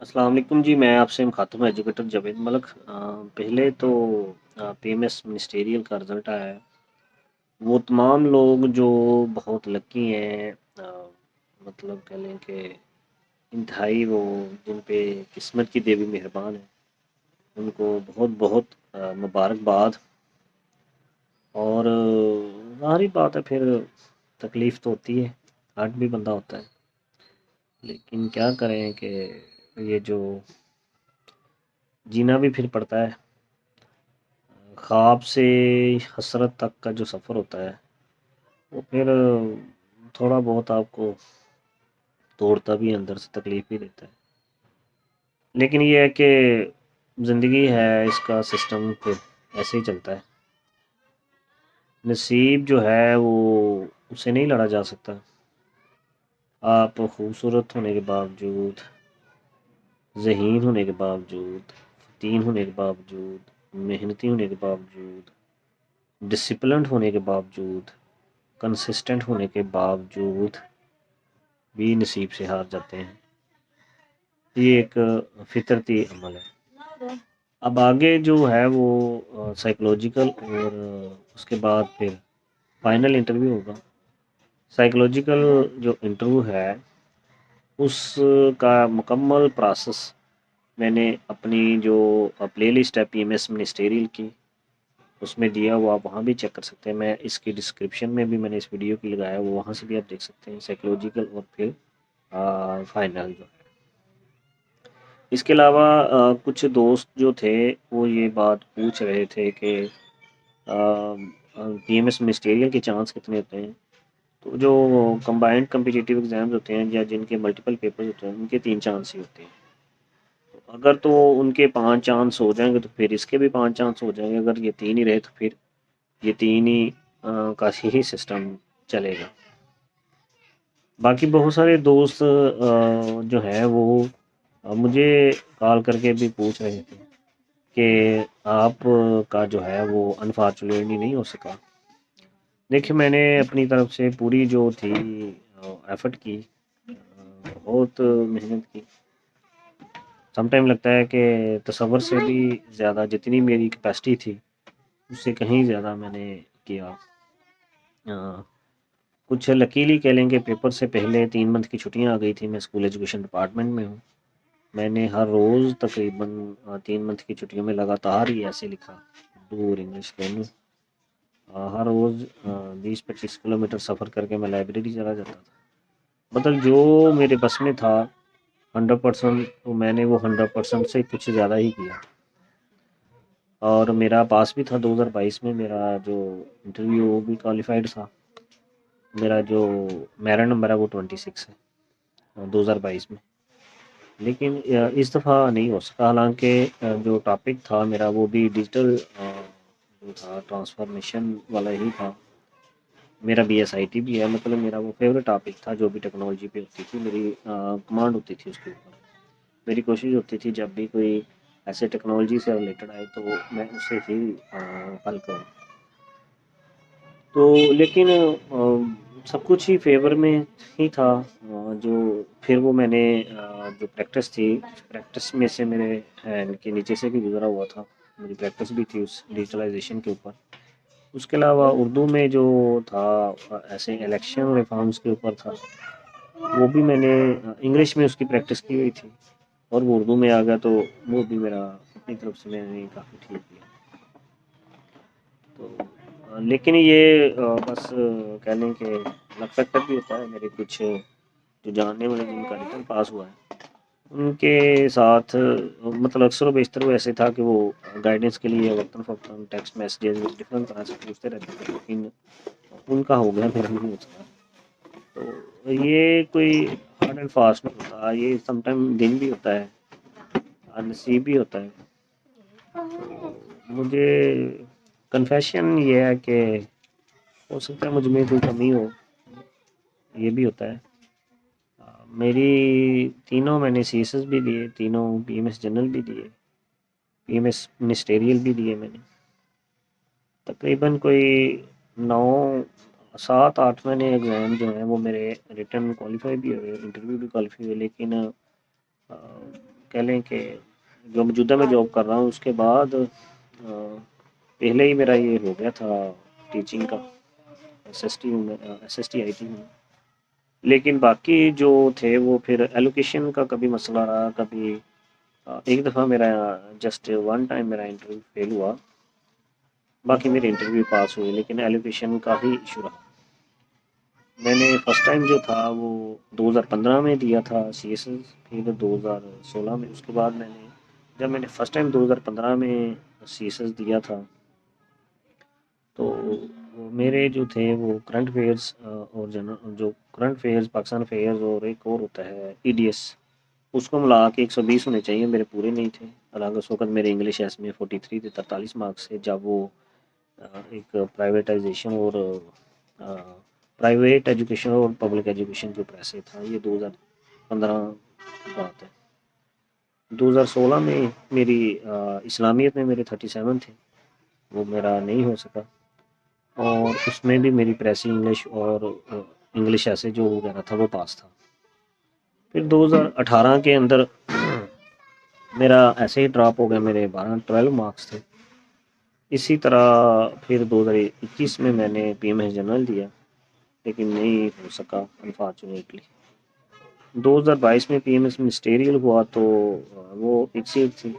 السلام علیکم جی، میں آپ سے مخاطب ایجوکیٹر جاوید ملک۔ پہلے تو پی ایم ایس منسٹیریل کا رزلٹ آیا ہے۔ وہ تمام لوگ جو بہت لکی ہیں، مطلب کہہ لیں کہ انتہائی وہ جن پہ قسمت کی دیوی مہربان ہے، ان کو بہت بہت مبارکباد۔ اور ظاہری بات ہے، پھر تکلیف تو ہوتی ہے، ہارٹ بھی بندہ ہوتا ہے، لیکن کیا کریں کہ یہ جو جینا بھی پھر پڑتا ہے۔ خواب سے حسرت تک کا جو سفر ہوتا ہے، وہ پھر تھوڑا بہت آپ کو توڑتا بھی ہے، اندر سے تکلیف بھی دیتا ہے، لیکن یہ ہے کہ زندگی ہے، اس کا سسٹم پھر ایسے ہی چلتا ہے۔ نصیب جو ہے وہ اسے نہیں لڑا جا سکتا۔ آپ خوبصورت ہونے کے باوجود، ذہین ہونے کے باوجود، فتین ہونے کے باوجود، محنتی ہونے کے باوجود، ڈسپلنڈ ہونے کے باوجود، کنسسٹنٹ ہونے کے باوجود بھی نصیب سے ہار جاتے ہیں۔ یہ ایک فطرتی عمل ہے۔ اب آگے جو ہے وہ سائیکلوجیکل، اور اس کے بعد پھر فائنل انٹرویو ہوگا۔ سائیکلوجیکل جو انٹرویو ہے، اس کا مکمل پروسیس میں نے اپنی جو پلے لسٹ ہے پی ایم ایس منسٹیریل کی، اس میں دیا وہ آپ وہاں بھی چیک کر سکتے ہیں۔ میں اس کی ڈسکرپشن میں بھی میں نے اس ویڈیو کی لگایا، وہ وہاں سے بھی آپ دیکھ سکتے ہیں، سائیکلوجیکل اور پھر فائنل جو ہے۔ اس کے علاوہ کچھ دوست جو تھے وہ یہ بات پوچھ رہے تھے کہ پی ایم ایس منسٹیریل کے چانس کتنے ہوتے ہیں۔ تو جو کمبائنڈ کمپیٹیٹیو ایگزامز ہوتے ہیں یا جن کے ملٹیپل پیپرز ہوتے ہیں، ان کے 3 چانس ہی ہوتے ہیں۔ اگر تو ان کے 5 چانس ہو جائیں گے تو پھر اس کے بھی 5 چانس ہو جائیں گے، اگر یہ 3 ہی رہے تو پھر یہ 3 ہی کا ہی سسٹم چلے گا۔ باقی بہت سارے دوست جو ہیں وہ مجھے کال کر کے بھی پوچھ رہے تھے کہ آپ کا جو ہے وہ انفارچونیٹلی نہیں ہو سکا۔ دیکھیں، میں نے اپنی طرف سے پوری جو تھی ایفرٹ کی، بہت محنت کی۔ سم ٹائم لگتا ہے کہ تصور سے بھی زیادہ جتنی میری کیپیسٹی تھی اس سے کہیں زیادہ میں نے کیا۔ کچھ لکیلی کہہ لیں کہ پیپر سے پہلے 3 منتھ کی چھٹیاں آ گئی تھی۔ میں اسکول ایجوکیشن ڈپارٹمنٹ میں ہوں۔ میں نے ہر روز تقریباً 3 منتھ کی چھٹیوں میں لگاتار ہی ایسے لکھا، اردو اور انگلش دونوں۔ ہر روز 20-25 کلومیٹر سفر کر کے میں لائبریری چلا جاتا تھا۔ مطلب جو میرے بس میں تھا 100%، تو میں نے وہ 100% سے کچھ زیادہ ہی کیا۔ اور میرا پاس بھی تھا 2022 میں، میرا جو انٹرویو وہ بھی کوالیفائڈ تھا۔ میرا جو میرا نمبر ہے وہ 26 ہے 2022 میں، لیکن اس دفعہ نہیں ہو سکا۔ حالانکہ جو ٹاپک تھا میرا وہ بھی ڈیجیٹل جو تھا ٹرانسفارمیشن والا ہی تھا۔ میرا بی ایس آئی ٹی بھی ہے، مطلب میرا وہ فیوریٹ ٹاپک تھا، جو بھی ٹیکنالوجی پہ ہوتی تھی میری کمانڈ ہوتی تھی اس کے اوپر۔ میری کوشش ہوتی تھی جب بھی کوئی ایسے ٹیکنالوجی سے ریلیٹڈ آئے تو میں اسے ہی حل کروں۔ تو لیکن سب کچھ ہی فیور میں ہی تھا۔ جو پھر وہ میں نے جو پریکٹس تھی، پریکٹس میں سے میرے ہینڈ کے نیچے سے بھی گزرا ہوا تھا، میری پریکٹس بھی تھی اس ڈیجیٹلائزیشن کے اوپر۔ اس کے علاوہ اردو میں جو تھا ایسے الیکشن ریفارمس کے اوپر تھا، وہ بھی میں نے انگلش میں اس کی پریکٹس کی ہوئی تھی، اور وہ اردو میں آ گیا تو وہ بھی میرا اپنی طرف سے میں نے کافی ٹھیک کیا۔ تو لیکن یہ بس کہہ لیں کہ لک فیکٹر بھی ہوتا ہے۔ میرے کچھ جو جاننے والے جن کا ریٹن پاس ہوا ہے، ان کے ساتھ مطلب اکثر و بیشتر وہ ایسے تھا کہ وہ گائیڈنس کے لیے وقتاً فوقتاً ٹیکسٹ میسیجز ڈفرینٹ طرح سے پوچھتے رہتے تھے، لیکن ان کا ہو گیا، میرا نہیں ہو سکا۔ تو یہ کوئی ہارڈ اینڈ فاسٹ نہیں ہوتا، یہ سم ٹائم دن بھی ہوتا ہے، نصیب بھی ہوتا ہے۔ مجھے کنفیشن یہ ہے کہ ہو سکتا ہے مجھ میں کوئی کمی ہو، یہ بھی ہوتا ہے۔ میری تینوں میں نے سی ایس ایس بھی دیے، تینوں پی ایم ایس جنرل بھی دیے، پی ایم ایس منسٹیریل بھی دیے میں نے۔ تقریباً کوئی 7-8 میں نے ایگزام جو ہیں وہ میرے ریٹن کوالیفائی بھی ہوئے، انٹرویو بھی کوالیفائی ہوئے، لیکن کہہ لیں کہ جو موجودہ میں جاب کر رہا ہوں اس کے بعد پہلے ہی میرا یہ ہو گیا تھا ٹیچنگ کا، ایس ایس ٹی آئی تھی، لیکن باقی جو تھے وہ پھر ایلوکیشن کا کبھی مسئلہ رہا، کبھی ایک دفعہ میرا جسٹ ون ٹائم میرا انٹرویو فیل ہوا، باقی میرے انٹرویو پاس ہوئے، لیکن ایلوکیشن کا ہی ایشو رہا۔ میں نے فرسٹ ٹائم جو تھا وہ 2015 میں دیا تھا سی ایس ایس، پھر 2016 میں، اس کے بعد جب میں نے فرسٹ ٹائم 2015 میں سی ایس ایس دیا تھا تو میرے جو تھے وہ کرنٹ افیئرس اور جو کرنٹ افیئرس، پاکستان افیئرس، اور ایک اور ہوتا ہے ای ڈی ایس، اس کو ملا کے 120 ہونے چاہیے، میرے پورے نہیں تھے، حالانکہ اس وقت میرے انگلش ایس میں 43 تھے، 43 مارکس سے، جب وہ ایک پرائیویٹائزیشن اور پرائیویٹ ایجوکیشن اور پبلک ایجوکیشن کے اوپر سے تھا، یہ 2015 کی بات ہے۔ 2016 میں میری اسلامیت میں میرے 37 تھے، وہ میرا نہیں ہو سکا، اور اس میں بھی میری پریسی انگلش اور انگلش ایسے جو وغیرہ تھا وہ پاس تھا۔ پھر 2018 کے اندر میرا ایسے ہی ڈراپ ہو گیا، میرے 12 مارکس تھے۔ اسی طرح پھر 2021 میں نے پی ایم ایس جنرل دیا، لیکن نہیں ہو سکا انفارچونیٹلی۔ 2022 میں پی ایم ایس منسٹیریل ہوا تو وہ ایک سیٹ تھی،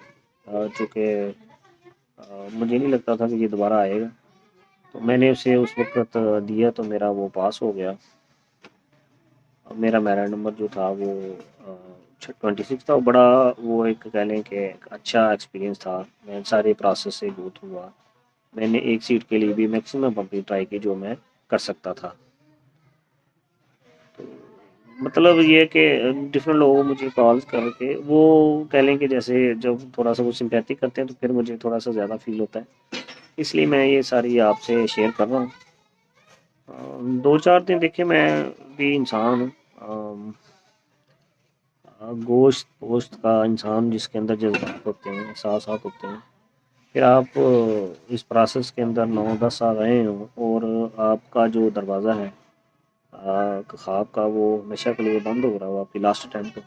چونکہ مجھے نہیں لگتا تھا کہ یہ دوبارہ آئے گا، تو میں نے اسے اس وقت دیا تو میرا وہ پاس ہو گیا۔ میرا میرا نمبر جو تھا وہ 26 تھا، بڑا وہ ایک کہہ لیں کہ اچھا ایکسپیرینس تھا، میں سارے پروسیس سے گو تھرو ہوا، میں نے ایک سیٹ کے لیے بھی میکسیمم اپنی ٹرائی کی جو میں کر سکتا تھا۔ تو مطلب یہ کہ ڈفرینٹ لوگ مجھے کالز کر کے وہ کہہ لیں کہ جیسے جب تھوڑا سا وہ سمپیتھی کرتے ہیں تو پھر مجھے تھوڑا سا زیادہ فیل ہوتا ہے، اس لیے میں یہ ساری آپ سے شیئر کر رہا ہوں۔ 2-4 دن دیکھیں میں بھی انسان ہوں، گوشت کا انسان جس کے اندر جذبات ہوتے ہیں، احساسات ہوتے ہیں، پھر آپ اس پروسیس کے اندر 9-10 سال رہے ہوں اور آپ کا جو دروازہ ہے خواب کا وہ ہمیشہ کے لیے بند ہو رہا ہو، آپ کی لاسٹ ٹائم پہ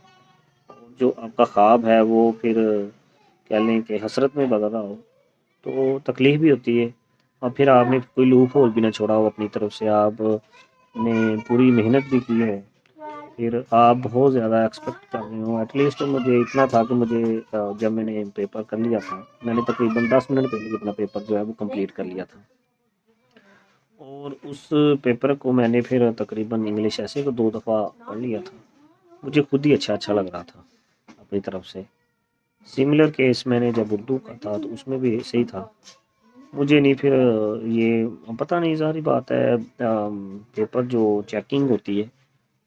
جو آپ کا خواب ہے وہ پھر کہہ لیں کہ حسرت میں بدل رہا ہو تو تکلیف بھی ہوتی ہے، اور پھر آپ نے کوئی لوپ ہول بھی نہ چھوڑا ہو اپنی طرف سے، آپ نے پوری محنت بھی کی ہے، پھر آپ بہت زیادہ ایکسپیکٹ کر رہے ہوں۔ ایٹ لیسٹ مجھے اتنا تھا کہ مجھے جب میں نے پیپر کر لیا تھا، میں نے تقریباً 10 منٹ پہلے اپنا پیپر جو ہے وہ کمپلیٹ کر لیا تھا، اور اس پیپر کو میں نے پھر تقریباً انگلش ایسے کو 2 دفعہ پڑھ لیا تھا، مجھے خود ہی اچھا لگ رہا تھا اپنی طرف سے۔ سملر کیس میں نے جب اردو کا تھا تو اس میں بھی صحیح تھا، مجھے نہیں پھر یہ پتہ نہیں، ظاہری بات ہے پیپر جو چیکنگ ہوتی ہے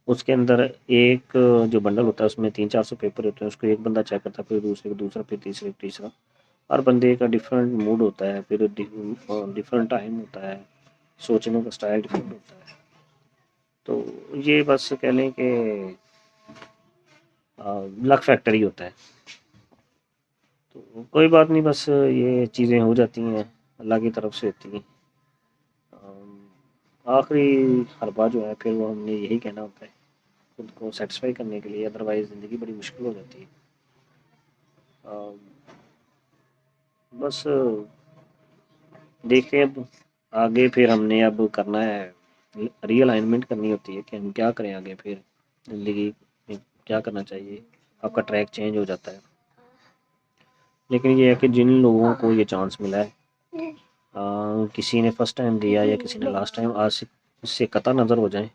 اس کے اندر ایک جو بنڈل ہوتا ہے اس میں 300-400 پیپر ہوتے ہیں، اس کو ایک بندہ چیک کرتا ہے، پھر دوسرے کو دوسرا، پھر تیسرے کو تیسرا، ہر بندے کا ڈیفرنٹ موڈ ہوتا ہے، پھر ڈیفرنٹ ٹائم ہوتا ہے، سوچنے کا سٹائل ڈفرینٹ ہوتا ہے، تو یہ بس کہہ لیں کہ لک فیکٹر ہی ہوتا ہے، تو کوئی بات نہیں، بس یہ چیزیں ہو جاتی ہیں، اللہ کی طرف سے ہوتی ہیں۔ آخری حربہ جو ہے پھر وہ ہم نے یہی کہنا ہوتا ہے خود کو سیٹسفائی کرنے کے لیے، ادروائز زندگی بڑی مشکل ہو جاتی ہے۔ بس دیکھیں اب آگے پھر ہم نے اب کرنا ہے، ری الائنمنٹ کرنی ہوتی ہے کہ ہم کیا کریں آگے، پھر زندگی میں کیا کرنا چاہیے، آپ کا ٹریک چینج ہو جاتا ہے۔ لیکن یہ ہے کہ جن لوگوں کو یہ چانس ملا ہے، کسی نے فرسٹ ٹائم دیا یا کسی نے لاسٹ ٹائم، آج سے اس سے قطع نظر ہو جائیں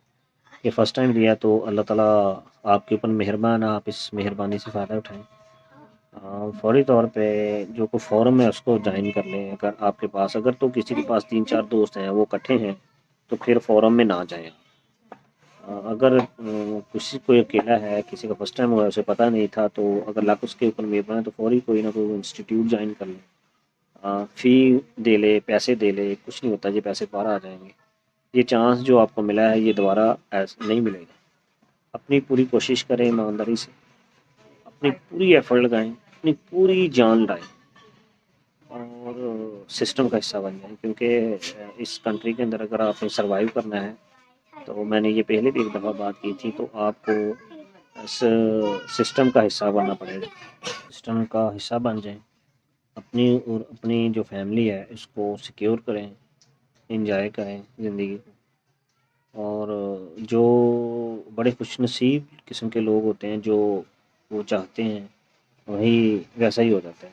کہ فرسٹ ٹائم دیا تو اللہ تعالیٰ آپ کے اوپر مہربان ہے، آپ اس مہربانی سے فائدہ اٹھائیں۔ فوری طور پہ جو کوئی فورم ہے اس کو جوائن کر لیں، اگر آپ کے پاس، اگر تو کسی کے پاس 3-4 دوست ہیں وہ اکٹھے ہیں تو پھر فورم میں نہ جائیں۔ اگر کسی کوئی اکیلا ہے، کسی کا فرسٹ ٹائم ہوا ہے، اسے پتہ نہیں تھا، تو اگر لاکھ اس کے اوپر مہربان ہے تو فوری کوئی نہ کوئی انسٹیٹیوٹ جوائن کر لیں، فی دے لے، پیسے دے لے، کچھ نہیں ہوتا، یہ پیسے باہر آ جائیں گے، یہ چانس جو آپ کو ملا ہے یہ دوبارہ نہیں ملے گا۔ اپنی پوری کوشش کریں، ایمانداری سے اپنی پوری ایفرٹ لگائیں، اپنی پوری جان لائیں اور سسٹم کا حصہ بن جائیں، کیونکہ اس کنٹری کے اندر اگر آپ نے سروائیو کرنا ہے، تو میں نے یہ پہلے بھی ایک دفعہ بات کی تھی، تو آپ کو سسٹم کا حصہ بننا پڑے گا، سسٹم کا حصہ بن جائیں، اپنی اور اپنی جو فیملی ہے اس کو سیکیور کریں، انجوائے کریں زندگی کو۔ اور جو بڑے خوش نصیب قسم کے لوگ ہوتے ہیں جو وہ چاہتے ہیں وہی ویسا ہی ہو جاتا ہے۔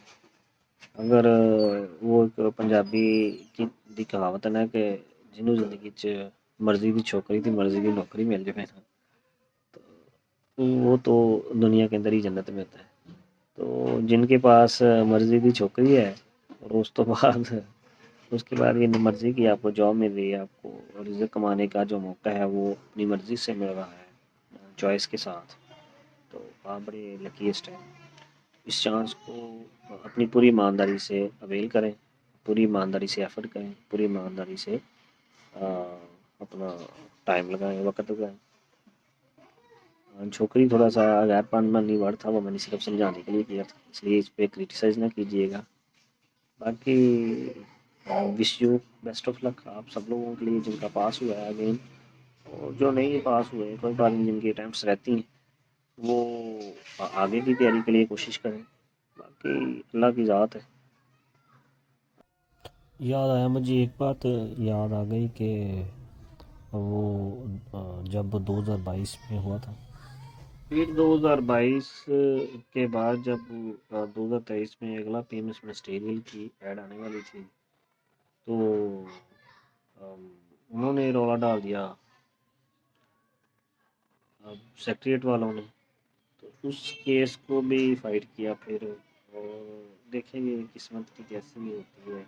اگر وہ ایک پنجابی کی کہاوت ہے نا کہ جنہوں زندگی مرضی کی چھوکری تھی مرضی کی نوکری مل جائے نا، تو وہ تو دنیا کے اندر ہی جنت میں ہوتا ہے۔ تو جن کے پاس مرضی کی چھوکری ہے اور اس تو بعد اس کے بعد یہ مرضی کی آپ کو جاب مل رہی ہے، آپ کو رزق کمانے کا جو موقع ہے وہ اپنی مرضی سے مل رہا ہے چوائس کے ساتھ، تو آپ بڑے لکیسٹ ہیں۔ اس چانس کو اپنی پوری ایمانداری سے اویل کریں، پوری ایمانداری سے ایفرٹ کریں، پوری ایمانداری سے اپنا ٹائم لگائیں، وقت لگائیں۔ چھوکری تھوڑا سا غیر پانی ورڈ تھا، وہ میں نے صرف سمجھانے کے لیے کیا تھا، اس لیے اس پہ کرٹیسائز نہ کیجیے گا۔ باقی وش یو بیسٹ آف لک آپ سب لوگوں کے لیے جن کا پاس ہوا ہے اگین، اور جو نہیں پاس ہوئے کوئی بات نہیں، جن کی اٹیمپٹس رہتی ہیں وہ آگے کی تیاری کے لیے کوشش کریں، باقی اللہ کی ذات ہے۔ یاد آیا مجھے ایک بات یاد آ گئی کہ وہ جب 2022 میں ہوا تھا، پھر 2022 کے بعد جب 2023 میں اگلا پی ایم ایس منسٹیریل کی ایڈ آنے والی تھی تو انہوں نے رولا ڈال دیا سیکریٹریٹ والوں نے، تو اس کیس کو بھی فائٹ کیا پھر، اور دیکھیں گے قسمت کی کیسی ہوتی ہے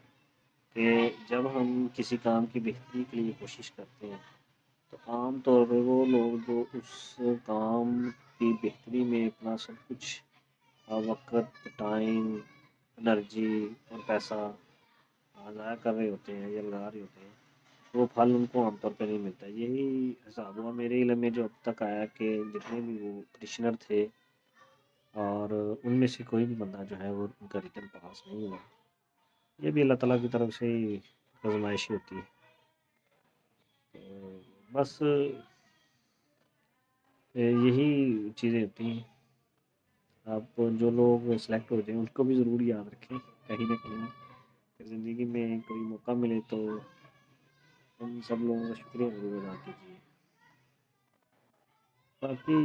کہ جب ہم کسی کام کی بہتری کے لیے کوشش کرتے ہیں تو عام طور پہ وہ لوگ جو اس کام کی بہتری میں اپنا سب کچھ وقت، ٹائم، انرجی اور پیسہ ضائع کر رہے ہوتے ہیں یا لگا رہے ہوتے ہیں، وہ پھل ان کو عام طور پہ نہیں ملتا۔ یہی حساب ہوا میرے علم میں جو اب تک آیا کہ جتنے بھی وہ پٹیشنر تھے اور ان میں سے کوئی بھی بندہ جو ہے وہ ان کا ریٹن پاس نہیں ہوا۔ یہ بھی اللہ تعالیٰ کی طرف سے ہی آزمائشی ہوتی ہے۔ بس یہی چیزیں ہوتی ہیں۔ آپ جو لوگ سلیکٹ ہوتے ہیں ان کو بھی ضرور یاد رکھیں کہیں نہ کہیں کہ زندگی میں کوئی موقع ملے تو ان سب لوگوں کا شکریہ ضرور ادا کیجیے۔ باقی